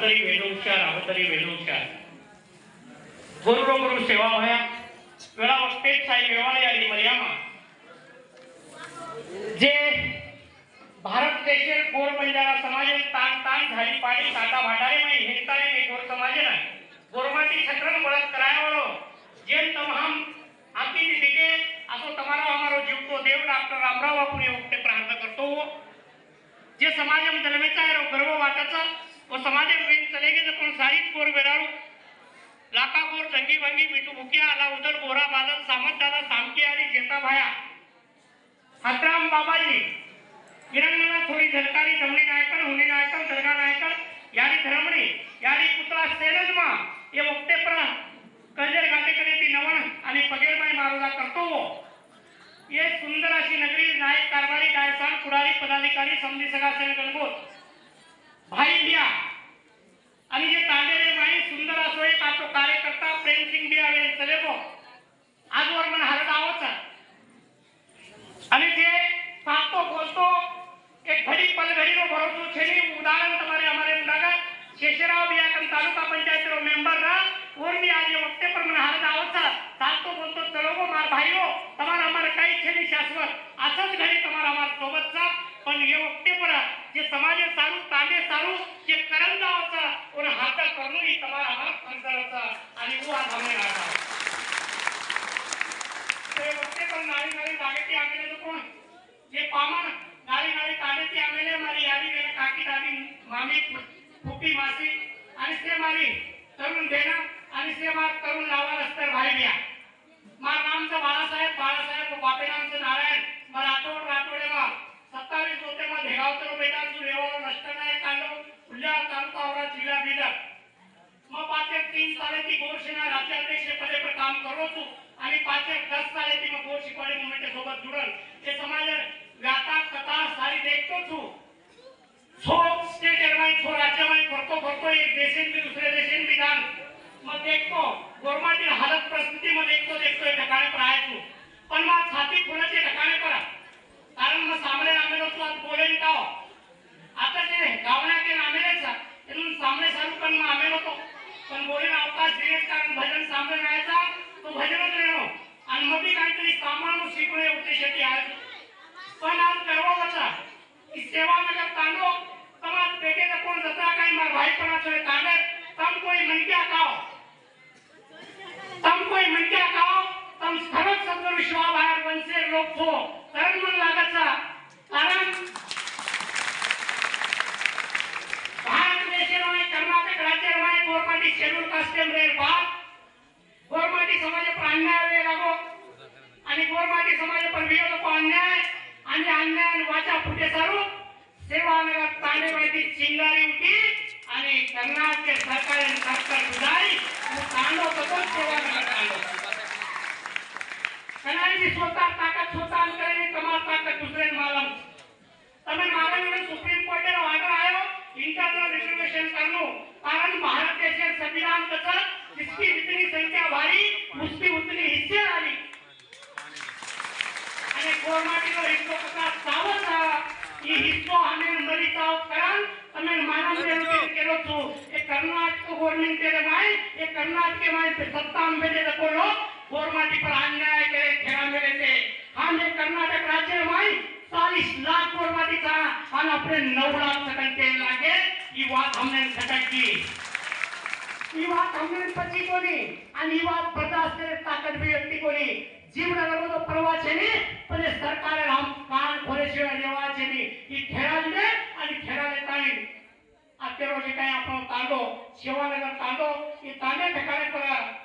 आवतरी वेणुचार गुरु सेवा भया वेळा वक्ते साई व्यवहार यारी मर्यामा जे भारत देशे गोर बंजारा समाज तान तान झाली पाडी काटा भाटारे में हेतारे में गोर समाज ना गोरमाटी छत्रन बळत करायवळो जेम तमाम आकी दिके असो तमारो हमारो जीवतो देव डॉक्टर रामराव बापूने उक्ते प्रार्थना करतो जे समाजम जन्मेचा है गर्व वाटाचा वो समाजम बिन चलेगे तो कोण साहित गोर बेराळू लाका गोर जंगी भंगी मिठू मुकिया आला उदर गोरा बादल सामंत दादा सामके आणि जेता भाया हतराम बाबाजी विरंगना थोड़ी झलकारी जमनी नायकर हुनी नायकर दरगा नायकर यारी धर्मणी यारी पुतळा सेनजमा ये वक्ते पर कजर गाते करे ती नवण आणि पगेरबाई मारोदा करतो ये सुंदर अशी नगरी नायक कारभारी डायसान पुढारी पदाधिकारी समधी सगळा सेन गणगोत भाई बिया आणि जे तांडेरे माई सुंदर असो एक आपलो कार्यकर्ता प्रेमसिंग बिया वेन चलेबो आजवर मन हरद आवचा आणि जे सातो बोलतो एक घड़ी पल घड़ी रो भरोसो छेनी उदाहरण तुम्हारे हमारे मुंडागा शेषराव बिया कन तालुका पंचायत रो मेंबर रा और भी आज ये वक्ते पर मन हरद आवचा सातो बोलतो चलोगो मार भाईओ तुम्हारा हमारे काही छेनी शाश्वत असंच घड़ी तुम्हारा हमार सोबतचा पण ये वक्ते पर जे समाज सारू तांडे सारू जे करन जावचा और हाता करणू ही तुम्हारा हमार फरजचा आणि वो आज हमें आता ते वक्ते पर नारी नारी जागेती आगले तो कोण जे पामन नारी नारी तांडेती आगले मारी यारी गेले काकी दादी मामी फुपी मासी आणि से मारी तरुण देना आणि से मार तरुण लावा रस्तर भाई बिया मार नामचं बाळासाहेब बापे नामचं नारायण मार राठोडे मा 27 होते मा धेगावतर बेटा तू रेवाला नष्ट नाही कांडो उल्ल्या तालुका औरा जिल्हा बिदर मग 5-3 सालाची गोरसेना राज्याध्यक्ष पदे पर काम करो तू आणि 5-10 सालाची मग गोर शिकवाडी मुवमेंट सोबत जुडल ते समाज व्याता कथा सारी देखतो तू सो स्टेट एअरलाइन सो राज्यमय करतो एक देशेन भी दुसरे देशेन भी जान मग देखतो गोरमाटी हालत परिस्थिती मध्ये देखतो ठिकाणी पर आहे तू पण मग छाती कोणाचे ठिकाणी पर कारण मग सामने आमेलो तू आज बोलेन का आता जे गावना के नामेलेचा म्हणून सामने सारू पण मग आमेलो तो पण बोलेन अवकाश दिले कारण भजन सामने राहायचा तो भजनच रेनो आणि मग भी काहीतरी सामान शिकणे उद्देशाची आहे पण आज गर्वाचा की सेवा नगर तांडो समाज बेटे का कोण जत्रा काही मार भाई पणा चले तांडे तम कोई मनक्या काओ तम सरक सदर विश्वा बाहेर वंशे लोक छो कारण मन लागाचा कारण भारत देशेरोय कर्नाटक राज्यरोय गोरमाटी शेड्यूल कास्टम रे बात गोरमाटी समाज पर अन्याय वे लागो आणि गोरमाटी समाज पर विरोध को अन्याय आणि अन्याय वाचा फुटे सारू सेवा नगर तांडे वाली चिंगारी उठी आणि कर्नाटक सरकार बुधाई वो तांडो तक सेवा नगर तांडो कनाई स्वतः ताकत स्वतः करे कमाल ताकत दूसरे मालम तमे मालम में सुप्रीम कोर्ट रे ऑर्डर आयो इंटरनल रिजर्वेशन करनो कारण भारत देश संविधान कसा जिसकी जितनी संख्या भारी उसकी उतनी हिस्से आली आणि गोरमाटी रो हिस्सो कसा सावत ये हिस्सो हमें मरी चाव करन तमे मानव रे केलो तो ए कर्नाटक गवर्नमेंट रे माई ए कर्नाटक के माई पे सत्ता में दे को गोरमाटी पर अन्याय करे खेड़ा मेरे से हम एक कर्नाटक राज्य में 40 लाख गोरमाटी था और अपने 9 लाख सकन के लागे ये बात हमने सटक की ये बात हमने पची को नहीं और ये बात बर्दाश्त करे ताकत भी व्यक्ति को नहीं जीवन अगर तो परवा छेनी पण सरकार हम कान खोले शिवाय देवा छेनी ये खेड़ा ले आणि खेड़ा लेता नहीं अत्यारो जे काय आपण तांडो शिवानगर तांडो ये तांडे ठिकाणे पर